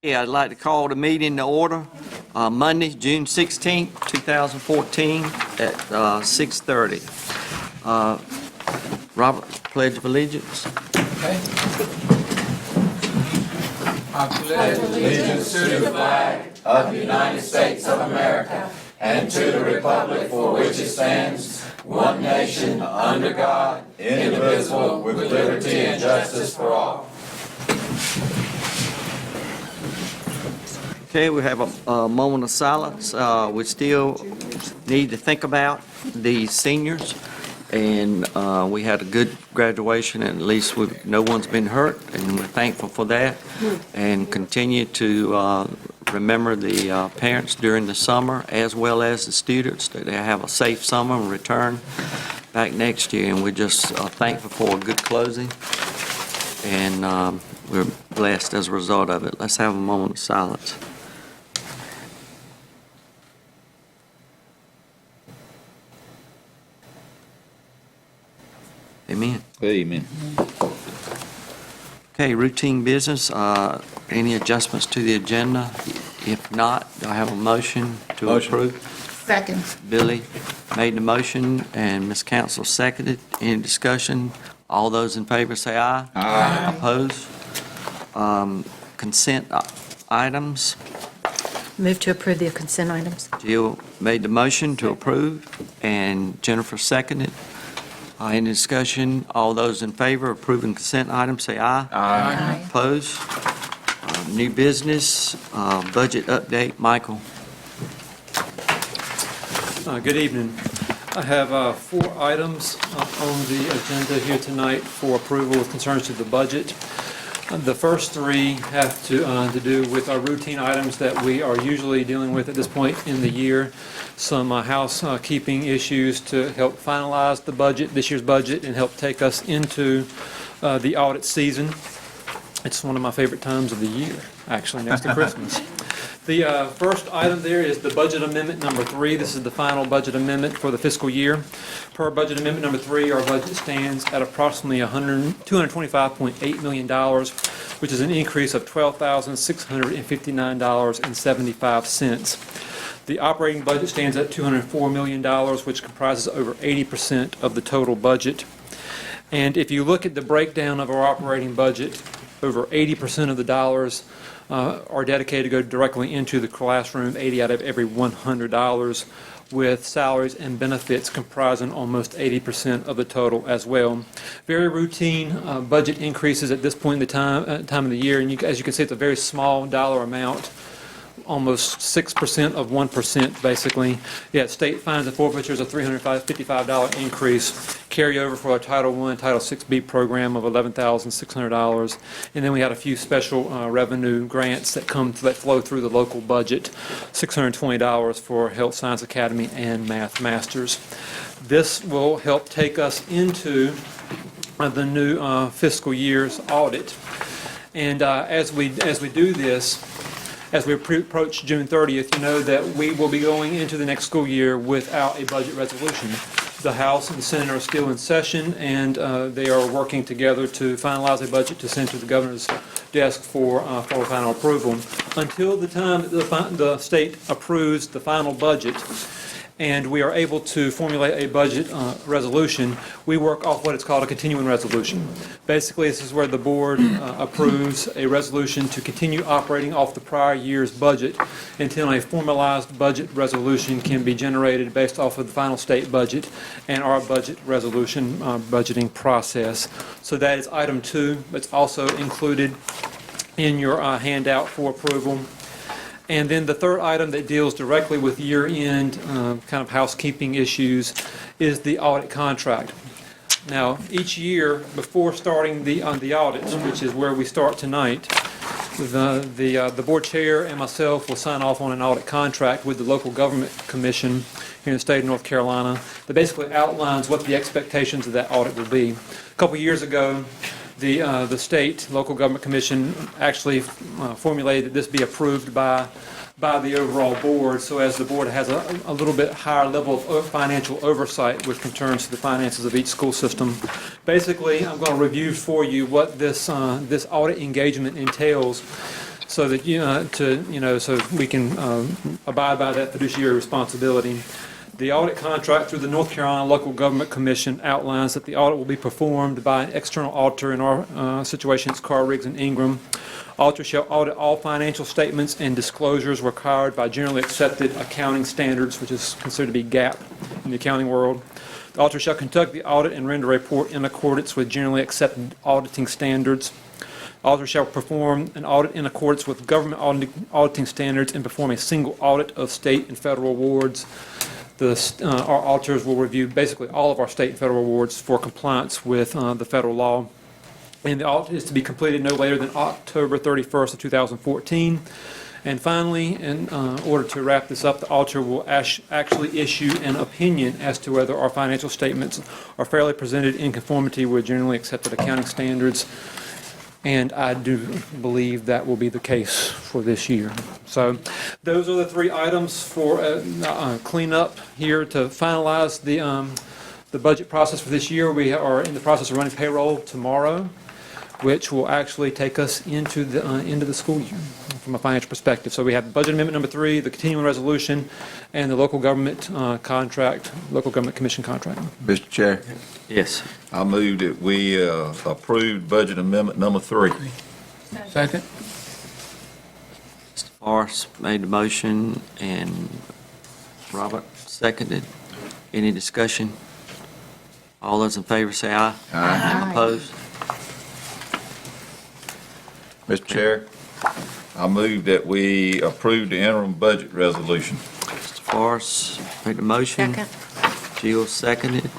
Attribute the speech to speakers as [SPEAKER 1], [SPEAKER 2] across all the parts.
[SPEAKER 1] Yeah, I'd like to call the meeting to order, Monday, June 16th, 2014, at 6:30. Robert, Pledge of Allegiance.
[SPEAKER 2] Okay. I pledge allegiance to the flag of the United States of America and to the republic for which it stands, one nation, under God, indivisible, with liberty and justice for all.
[SPEAKER 1] Okay, we have a moment of silence. We still need to think about the seniors, and we had a good graduation, and at least no one's been hurt, and we're thankful for that, and continue to remember the parents during the summer, as well as the students, that they have a safe summer and return back next year, and we're just thankful for a good closing, and we're blessed as a result of it. Let's have a moment of silence. Amen.
[SPEAKER 3] Amen.
[SPEAKER 1] Okay, routine business. Any adjustments to the agenda? If not, do I have a motion to approve?
[SPEAKER 4] Second.
[SPEAKER 1] Billy made the motion and Ms. Council seconded. Any discussion? All those in favor say aye.
[SPEAKER 3] Aye.
[SPEAKER 1] Opposed? Consent items.
[SPEAKER 4] Move to approve the consent items.
[SPEAKER 1] Jill made the motion to approve and Jennifer seconded. Any discussion? All those in favor of approving consent items say aye.
[SPEAKER 4] Aye.
[SPEAKER 1] Opposed? New business, budget update. Michael.
[SPEAKER 5] Good evening. I have 4 items on the agenda here tonight for approval with concerns to the budget. The first 3 have to do with our routine items that we are usually dealing with at this point in the year. Some housekeeping issues to help finalize the budget, this year's budget, and help take us into the audit season. It's one of my favorite times of the year, actually, next to Christmas. The first item there is the budget amendment number 3. This is the final budget amendment for the fiscal year. Per budget amendment number 3, our budget stands at approximately $225.8 million, which is an increase of $12,659.75. The operating budget stands at $204 million, which comprises over 80% of the total budget. And if you look at the breakdown of our operating budget, over 80% of the dollars are dedicated to go directly into the classroom, 80 out of every $100, with salaries and benefits comprising almost 80% of the total as well. Very routine budget increases at this point in the time of the year, and as you can see, it's a very small dollar amount, almost 6% of 1%, basically. Yet state fines and forfeitures, a $355 increase. Carryover for our Title I, Title VI-B program of $11,600. And then we had a few special revenue grants that flow through the local budget, $620 for Health Science Academy and Math Masters. This will help take us into the new fiscal year's audit. And as we do this, as we approach June 30th, you know that we will be going into the next school year without a budget resolution. The House and the Senate are still in session, and they are working together to finalize a budget to send to the governor's desk for final approval. Until the time that the state approves the final budget, and we are able to formulate a budget resolution, we work off what is called a continuing resolution. Basically, this is where the board approves a resolution to continue operating off the prior year's budget until a formalized budget resolution can be generated based off of the final state budget and our budget resolution budgeting process. So that is item 2. It's also included in your handout for approval. And then the third item that deals directly with year-end kind of housekeeping issues is the audit contract. Now, each year before starting the audits, which is where we start tonight, the board chair and myself will sign off on an audit contract with the local government commission here in the state of North Carolina that basically outlines what the expectations of that audit will be. A couple years ago, the state local government commission actually formulated that this be approved by the overall board, so as the board has a little bit higher level of financial oversight with concerns to the finances of each school system. Basically, I'm going to review for you what this audit engagement entails. so that, so we can abide by that fiduciary responsibility. The audit contract through the North Carolina Local Government Commission outlines that the audit will be performed by an external auditor. In our situation, it's Carr, Riggs, and Ingram. Auditor shall audit all financial statements and disclosures required by generally accepted accounting standards, which is considered to be GAAP in the accounting world. The auditor shall conduct the audit and render a report in accordance with generally accepted auditing standards. Auditor shall perform an audit in accordance with government auditing standards and perform a single audit of state and federal awards. Our auditors will review basically all of our state and federal awards for compliance with the federal law. And the audit is to be completed no later than October 31st of 2014. And finally, in order to wrap this up, the auditor will actually issue an opinion as to whether our financial statements are fairly presented in conformity with generally accepted accounting standards. And I do believe that will be the case for this year. So those are the three items for cleanup here to finalize the budget process for this year. We are in the process of running payroll tomorrow, which will actually take us into the end of the school year from a financial perspective. So we have budget amendment number 3, the continuing resolution, and the local government contract, local government commission contract.
[SPEAKER 2] Mr. Chair,
[SPEAKER 1] Yes.
[SPEAKER 2] I move that we approve budget amendment number 3.
[SPEAKER 3] Second.
[SPEAKER 1] Mr. Forrest made the motion and Robert seconded. Any discussion? All those in favor say aye.
[SPEAKER 2] Aye.
[SPEAKER 1] Opposed?
[SPEAKER 2] Mr. Chair, I move that we approve the interim budget resolution.
[SPEAKER 1] Mr. Forrest made the motion.
[SPEAKER 4] Second.
[SPEAKER 1] Jill seconded.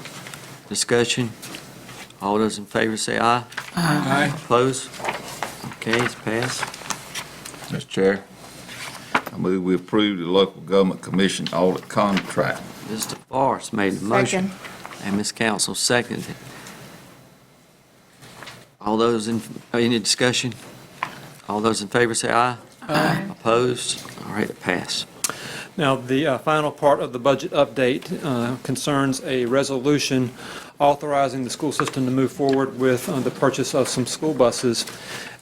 [SPEAKER 1] Discussion? All those in favor say aye.
[SPEAKER 3] Aye.
[SPEAKER 1] Opposed? Okay, it's passed.
[SPEAKER 2] Mr. Chair, I move we approve the local government commission audit contract.
[SPEAKER 1] Mr. Forrest made the motion.
[SPEAKER 4] Second.
[SPEAKER 1] And Ms. Council seconded. All those any discussion? All those in favor say aye.
[SPEAKER 4] Aye.
[SPEAKER 1] Opposed? All right, it passed.
[SPEAKER 5] Now, the final part of the budget update concerns a resolution authorizing the school system to move forward with the purchase of some school buses,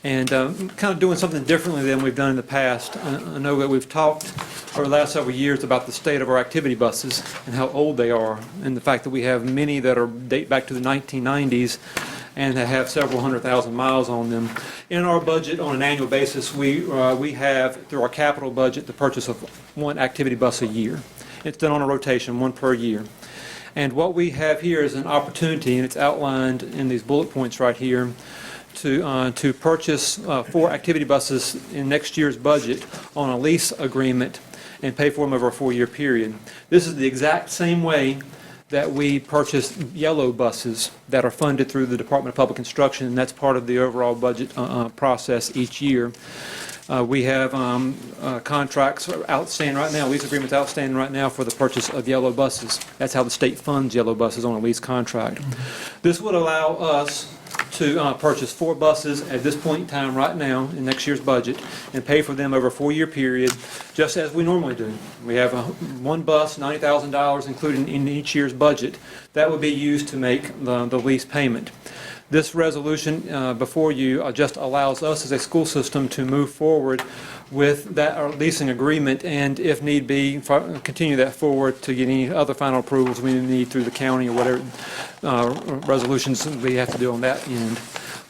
[SPEAKER 5] and kind of doing something differently than we've done in the past. I know that we've talked over the last several years about the state of our activity buses and how old they are, and the fact that we have many that date back to the 1990s and that have several 100,000 miles on them. In our budget, on an annual basis, we have, through our capital budget, the purchase of one activity bus a year. It's done on a rotation, one per year. And what we have here is an opportunity, and it's outlined in these bullet points right here, to purchase 4 activity buses in next year's budget on a lease agreement and pay for them over a 4-year period. This is the exact same way that we purchase yellow buses that are funded through the Department of Public Instruction, and that's part of the overall budget process each year. We have contracts outstanding right now, lease agreements outstanding right now for the purchase of yellow buses. That's how the state funds yellow buses on a lease contract. This would allow us to purchase 4 buses at this point in time right now in next year's budget and pay for them over a 4-year period, just as we normally do. We have one bus, $90,000 included in each year's budget. That would be used to make the lease payment. This resolution before you just allows us as a school system to move forward with that leasing agreement, and if need be, continue that forward to get any other final approvals we need through the county or whatever resolutions we have to do on that end.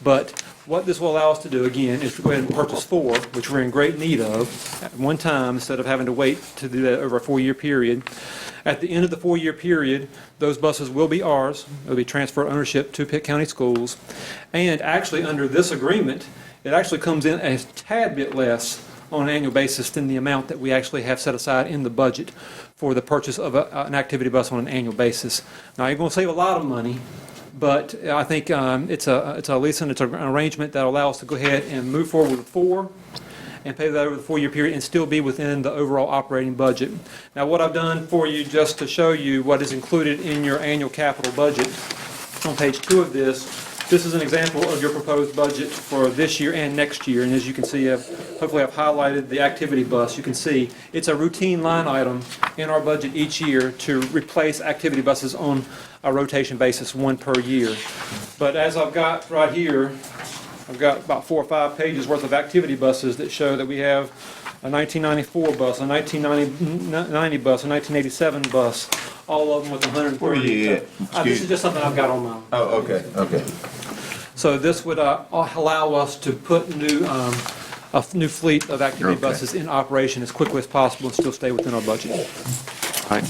[SPEAKER 5] But what this will allow us to do, again, is to go ahead and purchase 4, which we're in great need of, at one time, instead of having to wait to do that over a 4-year period. At the end of the 4-year period, those buses will be ours. They'll be transferred ownership to Pitt County Schools. And actually, under this agreement, it actually comes in a tad bit less on an annual basis than the amount that we actually have set aside in the budget for the purchase of an activity bus on an annual basis. Now, you're going to save a lot of money, but I think it's a lease and it's an arrangement that allows us to go ahead and move forward with 4 and pay that over the 4-year period and still be within the overall operating budget. Now, what I've done for you, just to show you what is included in your annual capital budget, on page 2 of this is an example of your proposed budget for this year and next year. And as you can see, hopefully I've highlighted the activity bus. You can see it's a routine line item in our budget each year to replace activity buses on a rotation basis, 1 per year. But as I've got right here, I've got about 4 or 5 pages worth of activity buses that show that we have a 1994 bus, a 1990 bus, a 1987 bus, all of them with 130.
[SPEAKER 2] Where are you at?
[SPEAKER 5] This
[SPEAKER 2] Excuse-
[SPEAKER 5] is just something I've got on my.
[SPEAKER 2] Oh, okay.
[SPEAKER 5] So this would allow us to put a new fleet of activity
[SPEAKER 2] Okay.
[SPEAKER 5] buses in operation as quickly as possible and still stay within our budget.
[SPEAKER 1] All right.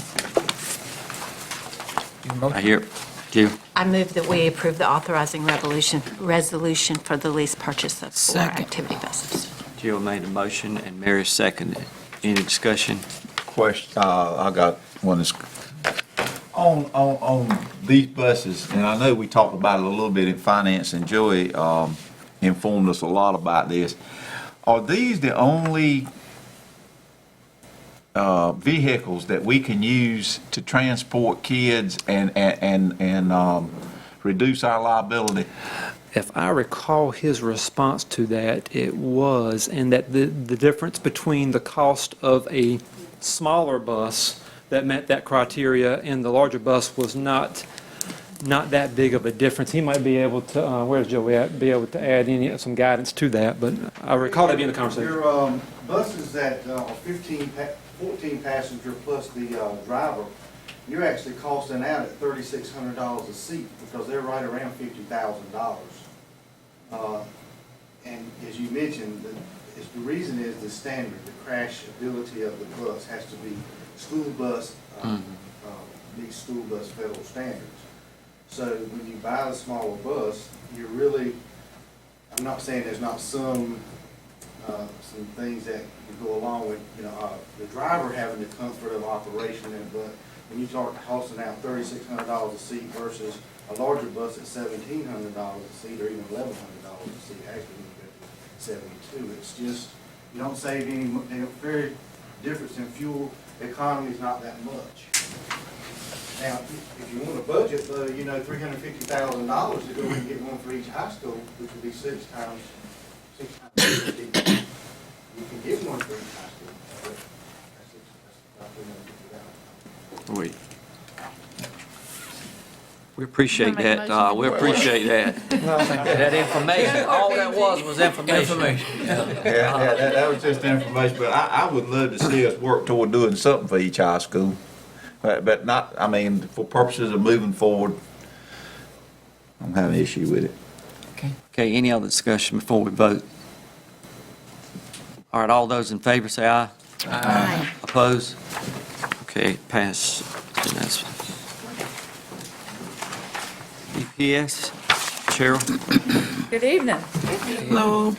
[SPEAKER 1] I hear, Jill.
[SPEAKER 4] I move that we approve the authorizing resolution for the lease purchase of 4 activity buses.
[SPEAKER 1] Jill made a motion and Mary seconded. Any discussion?
[SPEAKER 2] Question, I got one that's, on these buses, and I know we talked about it a little bit in finance, and Joey, informed us a lot about this. Are these the only, vehicles that we can use to transport kids and reduce our liability?
[SPEAKER 5] If I recall his response to that, it was, and that the difference between the cost of a smaller bus that met that criteria and the larger bus was not that big of a difference. He might be able to, where's Joey at, be able to add some guidance to that, but I recall that being the conversation.
[SPEAKER 6] Your buses that are 14 passenger plus the driver, you're actually costing out at $3,600 a seat because they're right around $50,000. And as you mentioned, the reason is the standard, the crash ability of the bus has to be school bus, meet school bus federal standards. So when you buy the smaller bus, you're really, I'm not saying there's not some things that would go along with, the driver having the comfort of operation, but when you start costing out $3,600 a seat versus a larger bus at $1,700 a seat, or even $1,100 a seat, actually when you go to 72, it's just, you don't save any, very difference in fuel economy is not that much. Now, if you want a budget, $350,000 to go and get one for each high school, which would be 6 times 50, you can get one for each high school. But that's about $350,000.
[SPEAKER 1] Wait. We appreciate that, we appreciate that. That information, all that was information.
[SPEAKER 2] Yeah, that was just information, but I would love to see us work toward doing something for each high school. But not, for purposes of moving forward, I don't have an issue with it.
[SPEAKER 1] Okay, any other discussion before we vote? All right, all those in favor say aye.
[SPEAKER 4] Aye.
[SPEAKER 1] Oppose? Okay, pass. EPS, Cheryl?
[SPEAKER 7] Good evening. Hello.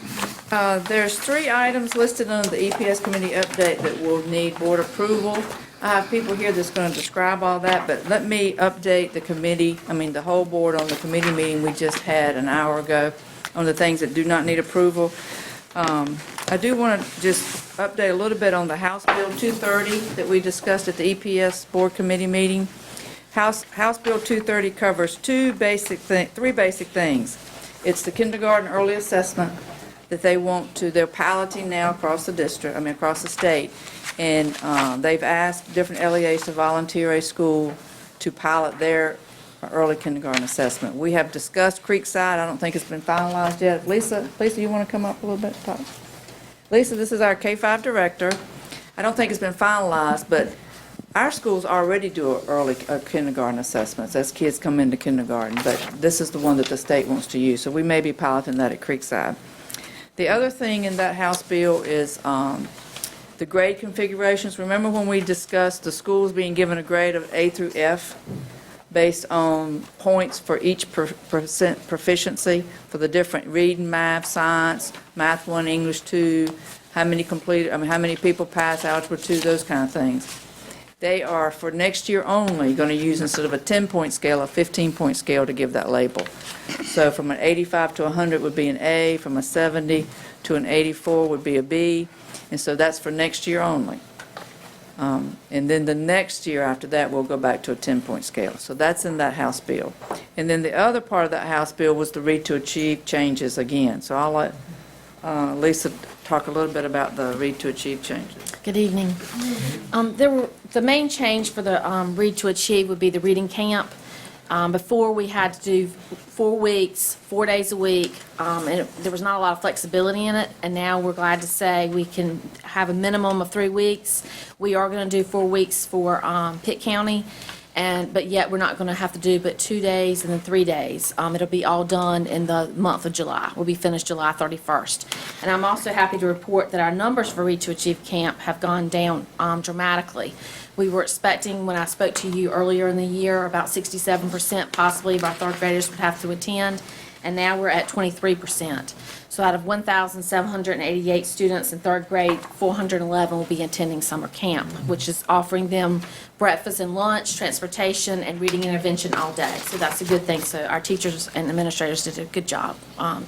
[SPEAKER 7] There's 3 items listed under the EPS committee update that will need board approval. I have people here that's going to describe all that, but let me update the committee, the whole board on the committee meeting we just had an hour ago on the things that do not need approval. I do want to just update a little bit on the House Bill 230 that we discussed at the EPS board committee meeting. House Bill 230 covers 3 basic things. It's the kindergarten early assessment that they're piloting now across the district, across the state. And they've asked different LEAs to volunteer a school to pilot their early kindergarten assessment. We have discussed Creekside. I don't think it's been finalized yet. Lisa, you want to come up a little bit and talk? Lisa, this is our K-5 director. I don't think it's been finalized, but our schools already do early kindergarten assessments as kids come into kindergarten, but this is the one that the state wants to use. So we may be piloting that at Creekside. The other thing in that House bill is the grade configurations. Remember when we discussed the schools being given a grade of A through F based on points for each percent proficiency for the different reading, math, science, math 1, English 2, how many people pass algebra 2, those kind of things. They are, for next year only, going to use, instead of a 10-point scale, a 15-point scale to give that label. So from an 85 to 100 would be an A, from a 70 to an 84 would be a B, and so that's for next year only. And then the next year after that, we'll go back to a 10-point scale. So that's in that House bill. And then the other part of that House bill was the Read to Achieve changes again. So I'll let Lisa talk a little bit about the Read to Achieve changes.
[SPEAKER 8] Good evening. The main change for the Read to Achieve would be the reading camp. Before, we had to do 4 weeks, 4 days a week, and there was not a lot of flexibility in it, and now we're glad to say we can have a minimum of 3 weeks. We are going to do 4 weeks for Pitt County, but yet we're not going to have to do but 2 days and then 3 days. It'll be all done in the month of July. We'll be finished July 31st. And I'm also happy to report that our numbers for Read to Achieve Camp have gone down dramatically. We were expecting, when I spoke to you earlier in the year, about 67% possibly of our third graders would have to attend, and now we're at 23%. So out of 1,788 students in third grade, 411 will be attending summer camp, which is offering them breakfast and lunch, transportation, and reading intervention all day. So that's a good thing. So our teachers and administrators did a good job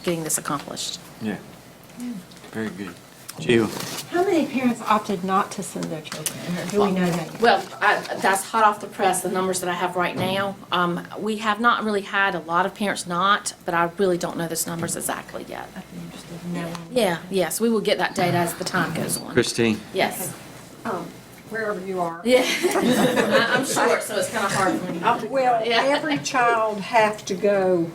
[SPEAKER 8] getting this accomplished.
[SPEAKER 1] Yeah. Very good. Jill?
[SPEAKER 4] How many parents opted not to send their children, or do we know that yet?
[SPEAKER 8] Well, that's hot off the press, the numbers that I have right now. We have not really had a lot of parents not, but I really don't know those numbers exactly yet.
[SPEAKER 4] I'd be interested in knowing.
[SPEAKER 8] Yeah, yes, we will get that data as the time goes on.
[SPEAKER 1] Christine?
[SPEAKER 8] Yes.
[SPEAKER 9] Wherever you are.
[SPEAKER 8] Yeah. I'm short, so it's kind of hard for me.
[SPEAKER 9] Well,
[SPEAKER 8] Yeah.
[SPEAKER 9] every child have to go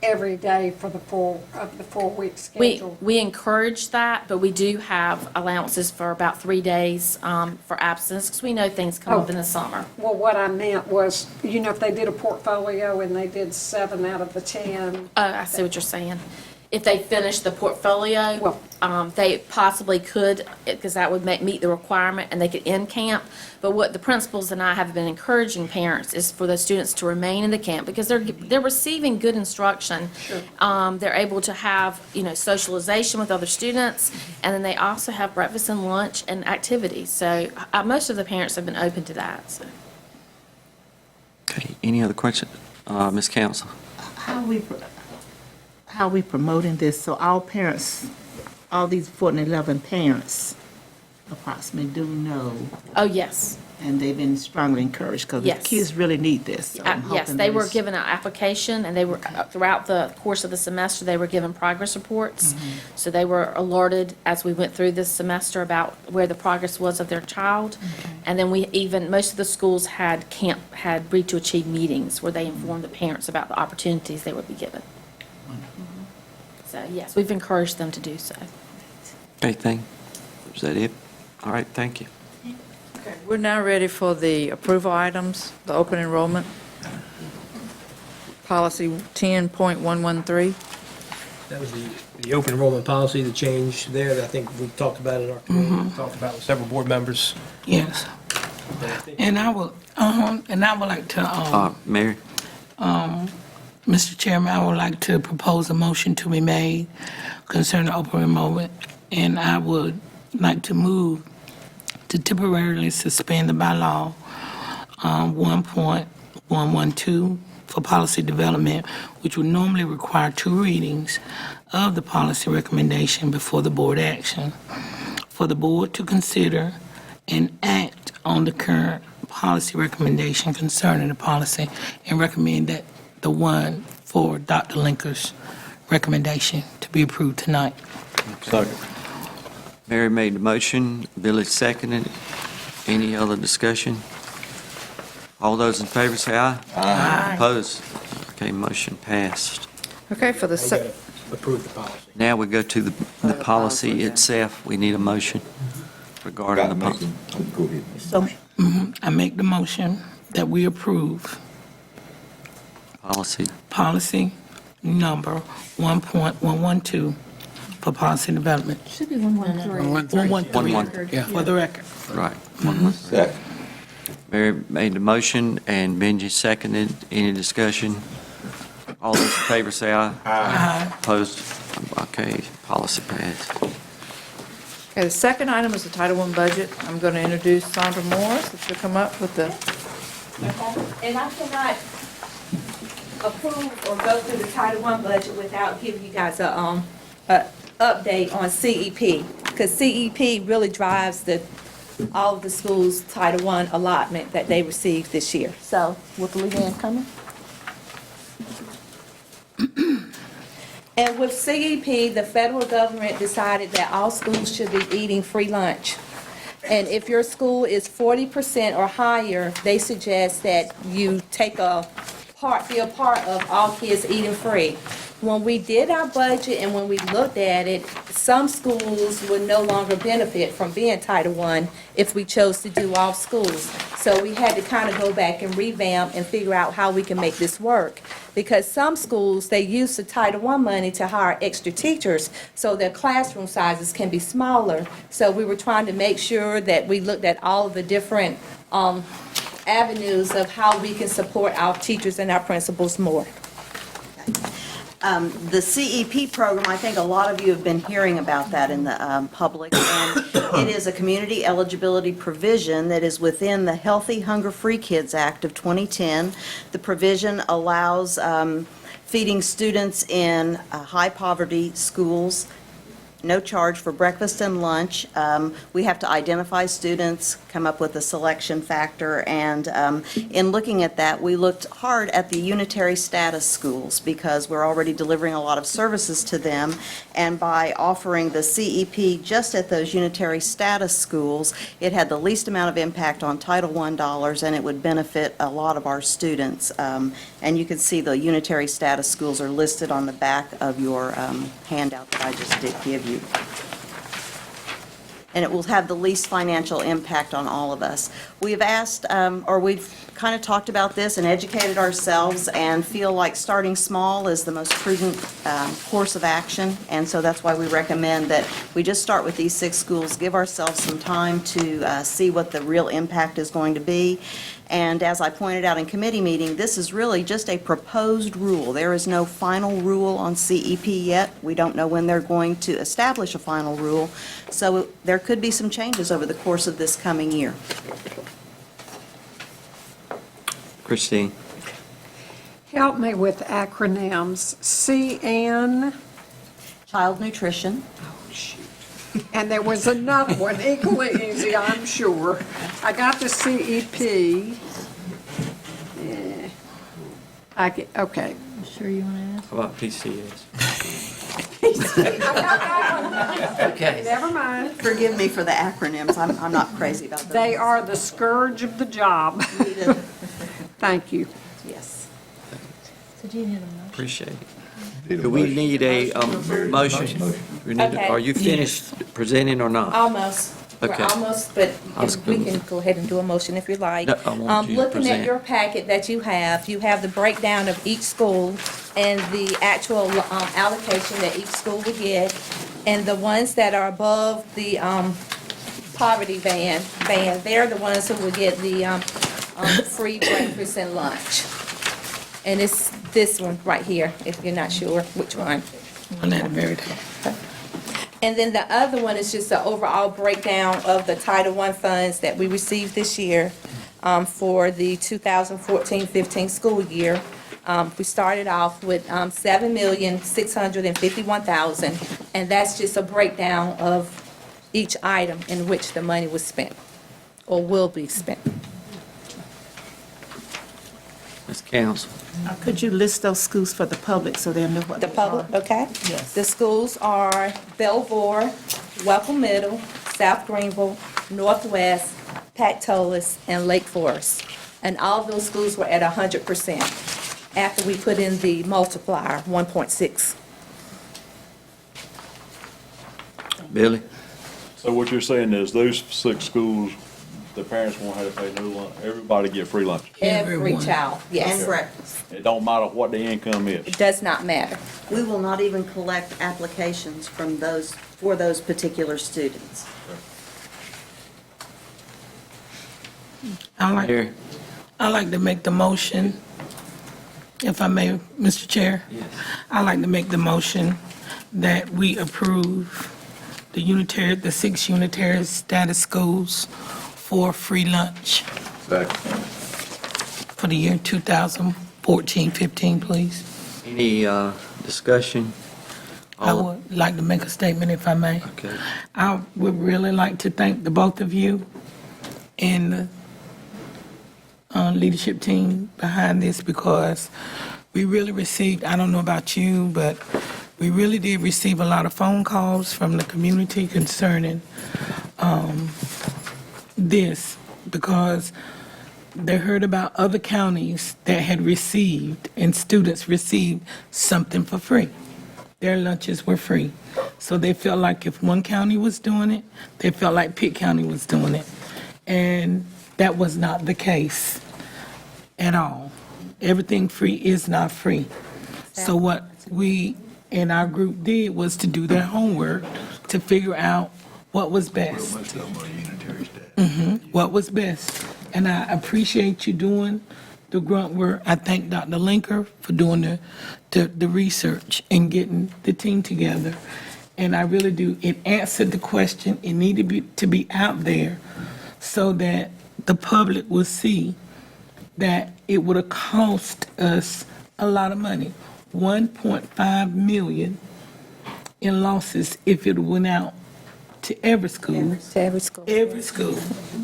[SPEAKER 9] every day for the 4-week schedule.
[SPEAKER 8] We encourage that, but we do have allowances for about 3 days for absence, because we know things come up in the summer.
[SPEAKER 9] Well, what I meant was, if they did a portfolio and they did 7 out of the 10.
[SPEAKER 8] Oh, I see what you're saying. If they finish the portfolio,
[SPEAKER 9] Well-
[SPEAKER 8] they possibly could, because that would meet the requirement, and they could end camp. But what the principals and I have been encouraging parents is for the students to remain in the camp, because they're receiving good instruction. They're able to have, socialization with other students, and then they also have breakfast and lunch and activities. So most of the parents have been open to that, so.
[SPEAKER 1] Okay, any other questions? Ms. Council?
[SPEAKER 10] How are we promoting this, so all parents, all these 411 parents approximately do know,
[SPEAKER 8] Oh, yes.
[SPEAKER 10] and they've been strongly encouraged, because the
[SPEAKER 8] Yes.
[SPEAKER 10] kids really need this. So I'm
[SPEAKER 8] Yes,
[SPEAKER 10] hoping
[SPEAKER 8] they
[SPEAKER 10] that
[SPEAKER 8] were
[SPEAKER 10] it's-
[SPEAKER 8] given an application, and they were, throughout the course of the semester, they were given progress reports. So they were alerted as we went through this semester about where the progress was of their child. And then most of the schools had Read to Achieve meetings where they informed the parents about the opportunities they would be given. So, yes, we've encouraged them to do so.
[SPEAKER 1] Okay, is that it? All right, thank you.
[SPEAKER 7] Okay, we're now ready for the approval items, the open enrollment. Policy 10.113.
[SPEAKER 11] That was the open enrollment policy, the change there that I think we talked about in our committee, we talked about with several board members.
[SPEAKER 3] Yes. And I would like to,
[SPEAKER 1] Mary?
[SPEAKER 3] Mr. Chairman, I would like to propose a motion to be made concerning open enrollment, and I would like to move to temporarily suspend the bylaw 1.112 for policy development, which would normally require 2 readings of the policy recommendation before the board action, for the board to consider and act on the current policy recommendation concerning the policy, and recommend that the one for Dr. Linker's recommendation to be approved tonight.
[SPEAKER 2] Second.
[SPEAKER 1] Mary made the motion, Billy seconded. Any other discussion? All those in favor say aye. Aye. Opposed? Okay, motion passed.
[SPEAKER 7] Okay, for the,
[SPEAKER 11] Now you gotta approve the policy.
[SPEAKER 1] Now we go to the policy itself. We need a motion regarding the policy.
[SPEAKER 2] Go ahead.
[SPEAKER 10] So,
[SPEAKER 3] I make the motion that we approve policy number 1.112 for policy development.
[SPEAKER 10] should be 113.
[SPEAKER 3] 113.
[SPEAKER 1] Yeah.
[SPEAKER 3] For the record.
[SPEAKER 1] Right.
[SPEAKER 2] Second.
[SPEAKER 1] Mary made the motion and Benji seconded. Any discussion? All those in favor say aye.
[SPEAKER 3] Aye.
[SPEAKER 1] Opposed? Okay, policy passed.
[SPEAKER 7] okay, the second item is the Title I budget. I'm going to introduce Sandra Morris, if she'll come up with the,
[SPEAKER 12] And I cannot approve or go through the Title I budget without giving you guys a update on CEP, because CEP really drives all of the schools' Title I allotment that they received this year. So, with Leanne coming? And with CEP, the federal government decided that all schools should be eating free lunch. And if your school is 40% or higher, they suggest that you take a be a part of All Kids Eating Free. When we did our budget and when we looked at it, some schools would no longer benefit from being Title I if we chose to do all schools. So we had to kind of go back and revamp and figure out how we can make this work. Because some schools, they use the Title I money to hire extra teachers so their classroom sizes can be smaller. So we were trying to make sure that we looked at all of the different avenues of how we can support our teachers and our principals more.
[SPEAKER 13] The CEP program, I think a lot of you have been hearing about that in the public, and it is a community eligibility provision that is within the Healthy Hunger-Free Kids Act of 2010. The provision allows feeding students in high-poverty schools no charge for breakfast and lunch. We have to identify students, come up with a selection factor, and in looking at that, we looked hard at the unitary status schools because we're already delivering a lot of services to them, and by offering the CEP just at those unitary status schools, it had the least amount of impact on Title I dollars, and it would benefit a lot of our students. And you can see the unitary status schools are listed on the back of your handout that I just did give you. And it will have the least financial impact on all of us. We've asked, or we've kind of talked about this and educated ourselves and feel like starting small is the most prudent course of action. And so that's why we recommend that we just start with these 6 schools, give ourselves some time to see what the real impact is going to be. And as I pointed out in committee meeting, this is really just a proposed rule. There is no final rule on CEP yet. We don't know when they're going to establish a final rule. So there could be some changes over the course of this coming year.
[SPEAKER 1] Christine?
[SPEAKER 9] Help me with acronyms. CN,
[SPEAKER 13] Child nutrition.
[SPEAKER 9] and there was another one, equally easy, I'm sure. I got the CEP. Okay.
[SPEAKER 3] Sure you want to ask?
[SPEAKER 1] How about PCS?
[SPEAKER 9] Okay. Never mind.
[SPEAKER 13] Forgive me for the acronyms. I'm not crazy about those.
[SPEAKER 9] They are the scourge of the job. Thank you.
[SPEAKER 13] Yes.
[SPEAKER 1] Appreciate it. Do we need a motion? We need
[SPEAKER 12] Okay.
[SPEAKER 1] Are you finished presenting or not?
[SPEAKER 12] Almost. We're
[SPEAKER 1] Okay.
[SPEAKER 12] almost, but
[SPEAKER 1] I was
[SPEAKER 12] we
[SPEAKER 1] good.
[SPEAKER 12] can go ahead and do a motion if you like.
[SPEAKER 1] No, I want you to
[SPEAKER 12] Looking at
[SPEAKER 1] present.
[SPEAKER 12] your packet that you have the breakdown of each school and the actual allocation that each school would get. And the ones that are above the poverty band, they're the ones who will get the free breakfast and lunch. And it's this one right here, if you're not sure which one.
[SPEAKER 3] One at the very top.
[SPEAKER 12] And then the other one is just the overall breakdown of the Title I funds that we received this year for the 2014-15 school year. We started off with $7,651,000, and that's just a breakdown of each item in which the money was spent or will be spent.
[SPEAKER 1] Ms. Council?
[SPEAKER 10] Could you list those schools for the public so they'll know what
[SPEAKER 12] The
[SPEAKER 10] they
[SPEAKER 12] public,
[SPEAKER 10] are?
[SPEAKER 12] okay?
[SPEAKER 10] Yes.
[SPEAKER 12] The schools are Belvoir, Welcome Middle, South Greenville, Northwest, Pactolus, and Lake Forest. And all those schools were at 100% after we put in the multiplier, 1.6.
[SPEAKER 1] Billy?
[SPEAKER 14] So what you're saying is those 6 schools, the parents won't have to pay no lunch, everybody get free lunch.
[SPEAKER 12] Every
[SPEAKER 3] Everyone.
[SPEAKER 12] child,
[SPEAKER 13] And
[SPEAKER 12] yes.
[SPEAKER 13] breakfast.
[SPEAKER 14] It don't matter what the income is.
[SPEAKER 12] It does not matter.
[SPEAKER 13] We will not even collect applications from those, for those particular students.
[SPEAKER 3] I'd like to make the motion, if I may, Mr. Chair.
[SPEAKER 1] Yes.
[SPEAKER 3] I'd like to make the motion that we approve the 6 unitary status schools for free lunch for the year 2014-15, please.
[SPEAKER 1] Any discussion?
[SPEAKER 3] I would like to make a statement, if I may.
[SPEAKER 1] Okay.
[SPEAKER 3] I would really like to thank the both of you and the leadership team behind this, because we really received, I don't know about you, but we really did receive a lot of phone calls from the community concerning this, because they heard about other counties that had received, and students received something for free. Their lunches were free. So they felt like if one county was doing it, they felt like Pitt County was doing it. And that was not the case at all. Everything free is not free. So what we in our group did was to do their homework to figure out what was best. What was best. And I appreciate you doing the grunt work. I thank Dr. Linker for doing the research and getting the team together. And I really do. It answered the question. It needed to be out there so that the public will see that it would have cost us a lot of money. 1.5 million in losses if it went out to every school.
[SPEAKER 12] To every school.
[SPEAKER 3] Every school.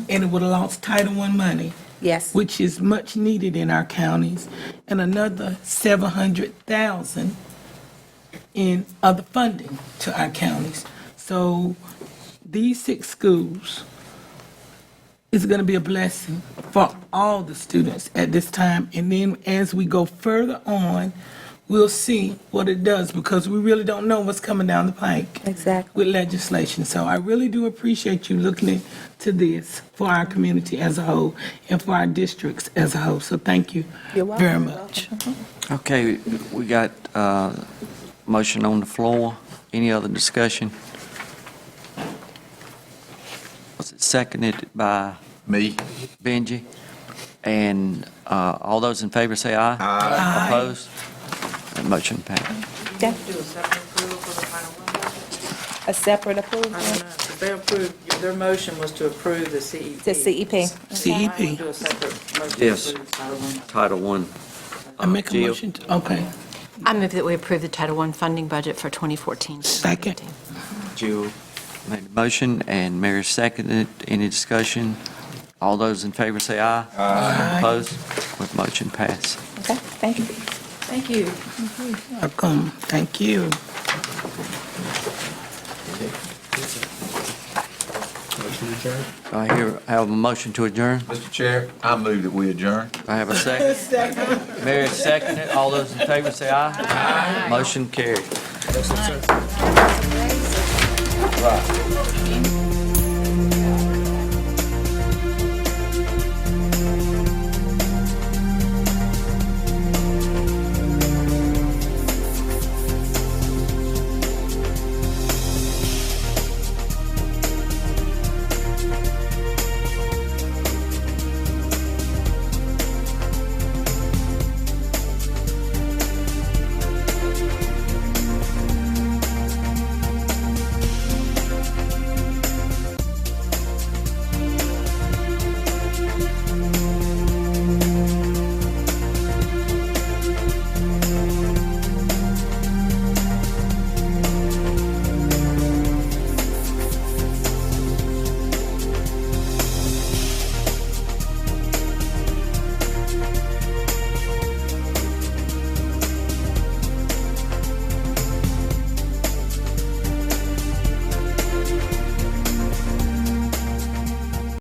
[SPEAKER 3] And it would have lost Title I money.
[SPEAKER 12] Yes.
[SPEAKER 3] Which is much needed in our counties, and another 700,000 in other funding to our counties. So these 6 schools is going to be a blessing for all the students at this time. And then as we go further on, we'll see what it does, because we really don't know what's coming down the pike.
[SPEAKER 12] Exactly.
[SPEAKER 3] With legislation. So I really do appreciate you looking into this for our community as a whole and for our districts as a whole. So thank you very much.
[SPEAKER 1] Okay, we got motion on the floor. Any other discussion? Was it seconded by?
[SPEAKER 2] Me.
[SPEAKER 1] Benji? And all those in favor say aye.
[SPEAKER 3] Aye.
[SPEAKER 1] Opposed? That motion passed.
[SPEAKER 12] Okay.
[SPEAKER 7] Do a separate approval for the Title I?
[SPEAKER 12] A separate approval?
[SPEAKER 7] I don't know, 'cause they approved, their motion was to approve the CEP.
[SPEAKER 12] The CEP.
[SPEAKER 3] CEP.
[SPEAKER 7] Do a separate motion
[SPEAKER 1] Yes.
[SPEAKER 7] to approve Title I.
[SPEAKER 1] Title I.
[SPEAKER 3] I make a
[SPEAKER 1] Jill?
[SPEAKER 3] motion to, okay.
[SPEAKER 4] I move that we approve the Title I funding budget for 2014.
[SPEAKER 3] Second.
[SPEAKER 1] Jill made the motion and Mary seconded. Any discussion? All those in favor say aye. Aye. Opposed? With motion passed.
[SPEAKER 12] Okay, thank you.
[SPEAKER 7] Thank you.
[SPEAKER 3] Welcome. Thank you.
[SPEAKER 1] I have a motion to adjourn.
[SPEAKER 2] Mr. Chair, I move that we adjourn.
[SPEAKER 1] I have a second. Mary seconded. All those in favor say aye. Aye. Motion carried.
[SPEAKER 2] Right.